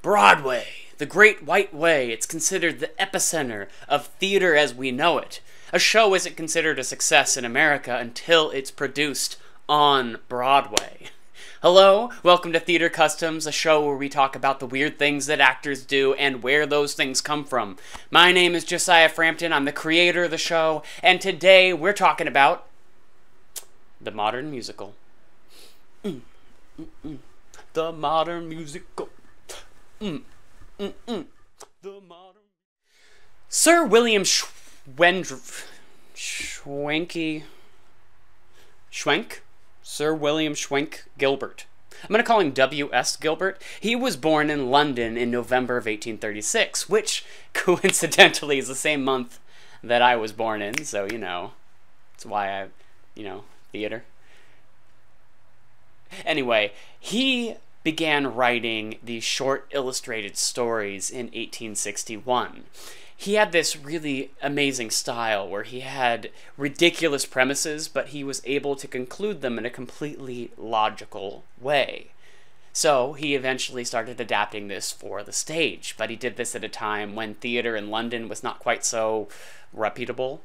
Broadway, the Great White Way, it's considered the epicenter of theater as we know it. A show isn't considered a success in America until it's produced on Broadway. Hello, welcome to Theater Customs, a show where we talk about the weird things that actors do and where those things come from. My name is Josiah Frampton, I'm the creator of the show, and today we're talking about the modern musical. The modern musical. The modern... Sir William Schwenk? Sir William Schwenk Gilbert. I'm going to call him W.S. Gilbert. He was born in London in November of 1836, which coincidentally is the same month that I was born in, so, that's why theater. Anyway, he began writing these short illustrated stories in 1861. He had this really amazing style where he had ridiculous premises, but he was able to conclude them in a completely logical way. So he eventually started adapting this for the stage, but he did this at a time when theater in London was not quite so reputable.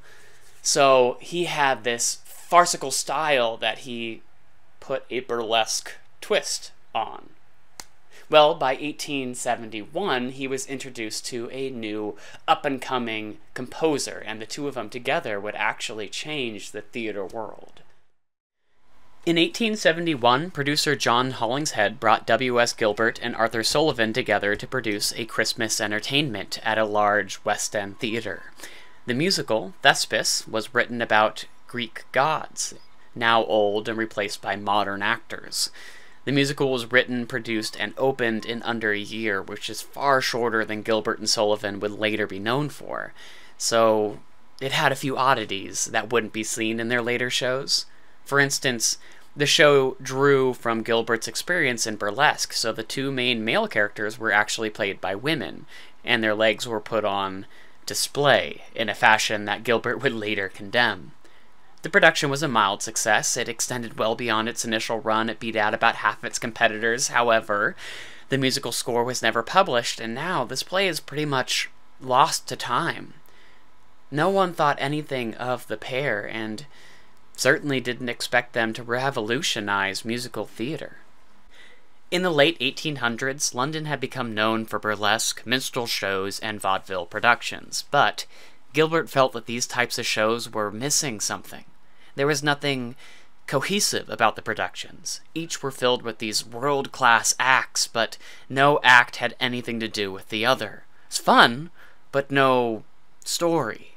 So he had this farcical style that he put a burlesque twist on. Well, by 1871, he was introduced to a new up-and-coming composer, and the two of them together would actually change the theater world. In 1871, producer John Hollingshead brought W.S. Gilbert and Arthur Sullivan together to produce a Christmas entertainment at a large West End theater. The musical, Thespis, was written about Greek gods, now old and replaced by modern actors. The musical was written, produced, and opened in under a year, which is far shorter than Gilbert and Sullivan would later be known for. So it had a few oddities that wouldn't be seen in their later shows. For instance, the show drew from Gilbert's experience in burlesque, so the two main male characters were actually played by women, and their legs were put on display in a fashion that Gilbert would later condemn. The production was a mild success. It extended well beyond its initial run. It beat out about half its competitors. However, the musical score was never published, and now this play is pretty much lost to time. No one thought anything of the pair, and certainly didn't expect them to revolutionize musical theater. In the late 1800s, London had become known for burlesque, minstrel shows, and vaudeville productions, but Gilbert felt that these types of shows were missing something. There was nothing cohesive about the productions. Each were filled with these world-class acts, but no act had anything to do with the other. It's fun, but no story.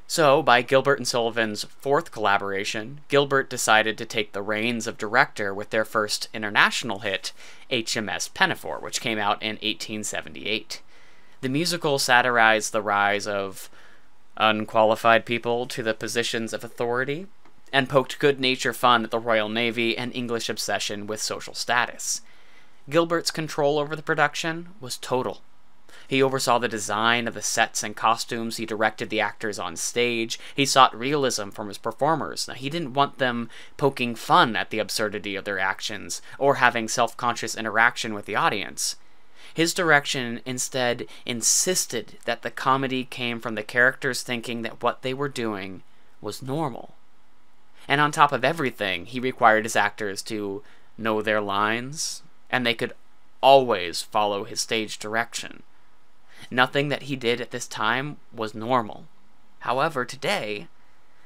So, by Gilbert and Sullivan's fourth collaboration, Gilbert decided to take the reins of director with their first international hit, HMS Penna, which came out in 1878. The musical satirized the rise of unqualified people to the positions of authority, and poked good-natured fun at the Royal Navy and English obsession with social status. Gilbert's control over the production was total. He oversaw the design of the sets and costumes, he directed the actors on stage, he sought realism from his performers. Now, he didn't want them poking fun at the absurdity of their actions, or having self-conscious interaction with the audience. His direction instead insisted that the comedy came from the characters thinking that what they were doing was normal. And on top of everything, he required his actors to know their lines, and they could always follow his stage direction. Nothing that he did at this time was normal. However, today,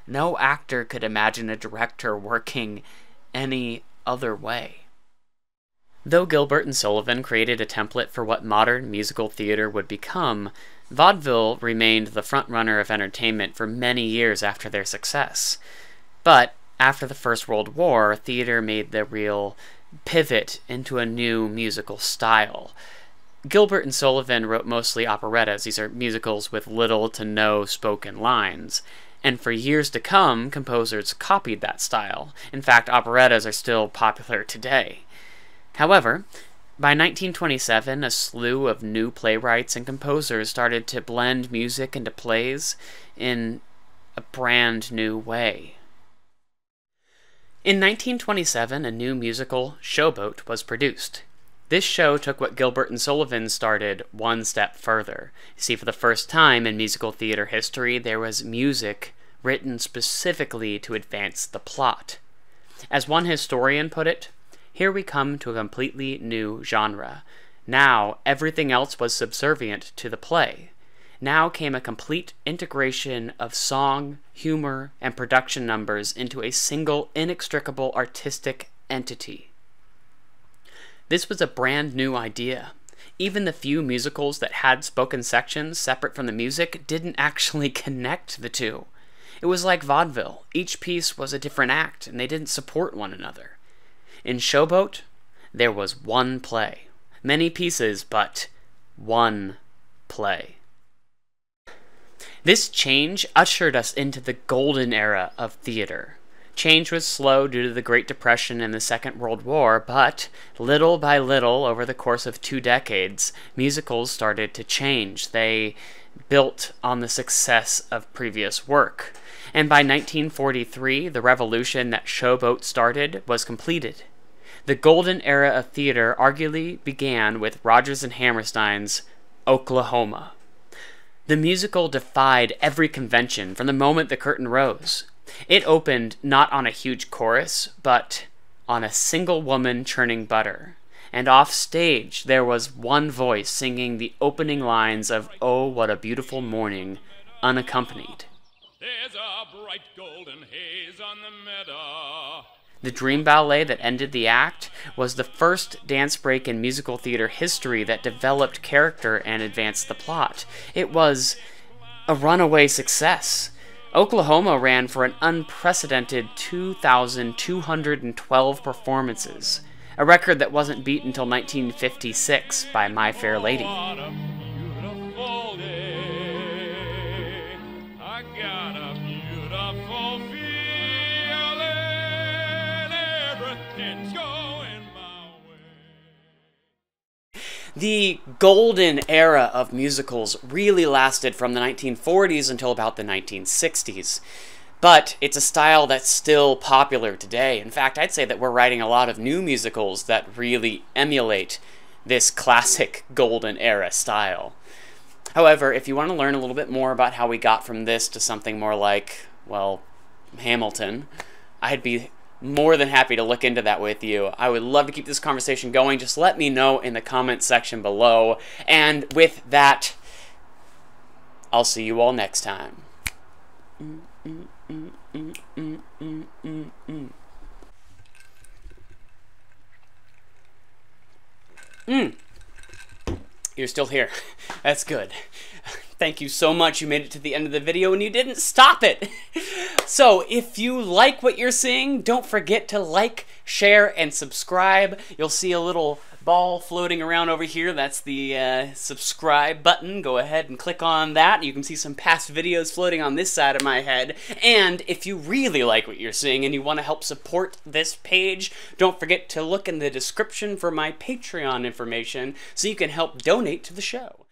no actor could imagine a director working any other way. Though Gilbert and Sullivan created a template for what modern musical theater would become, vaudeville remained the frontrunner of entertainment for many years after their success. But after the First World War, theater made the real pivot into a new musical style. Gilbert and Sullivan wrote mostly operettas. These are musicals with little to no spoken lines. And for years to come, composers copied that style. In fact, operettas are still popular today. However, by 1927, a slew of new playwrights and composers started to blend music into plays in a brand new way. In 1927, a new musical, Showboat, was produced. This show took what Gilbert and Sullivan started one step further. You see, for the first time in musical theater history, there was music written specifically to advance the plot. As one historian put it, here we come to a completely new genre. Now, everything else was subservient to the play. Now came a complete integration of song, humor, and production numbers into a single inextricable artistic entity. This was a brand new idea. Even the few musicals that had spoken sections separate from the music didn't actually connect the two. It was like vaudeville. Each piece was a different act, and they didn't support one another. In Showboat, there was one play. Many pieces, but one play. This change ushered us into the golden era of theater. Change was slow due to the Great Depression and the Second World War, but little by little, over the course of 2 decades, musicals started to change. They built on the success of previous work. And by 1943, the revolution that Showboat started was completed. The golden era of theater arguably began with Rodgers and Hammerstein's Oklahoma. The musical defied every convention from the moment the curtain rose. It opened not on a huge chorus, but on a single woman churning butter. And off stage, there was one voice singing the opening lines of "Oh, What a Beautiful Morning," unaccompanied. There's a bright golden haze on the meadow. The dream ballet that ended the act was the first dance break in musical theater history that developed character and advanced the plot. It was a runaway success. Oklahoma ran for an unprecedented 2,212 performances, a record that wasn't beat until 1956 by My Fair Lady. The golden era of musicals really lasted from the 1940s until about the 1960s. But it's a style that's still popular today. In fact, I'd say that we're writing a lot of new musicals that really emulate this classic golden era style. However, if you want to learn a little bit more about how we got from this to something more like, well, Hamilton, I'd be more than happy to look into that with you. I would love to keep this conversation going. Just let me know in the comments section below. And with that, I'll see you all next time. You're still here. That's good. Thank you so much. You made it to the end of the video and you didn't stop it. So if you like what you're seeing, don't forget to like, share, and subscribe. You'll see a little ball floating around over here. That's the subscribe button. Go ahead and click on that. You can see some past videos floating on this side of my head. And if you really like what you're seeing and you want to help support this page, don't forget to look in the description for my Patreon information so you can help donate to the show.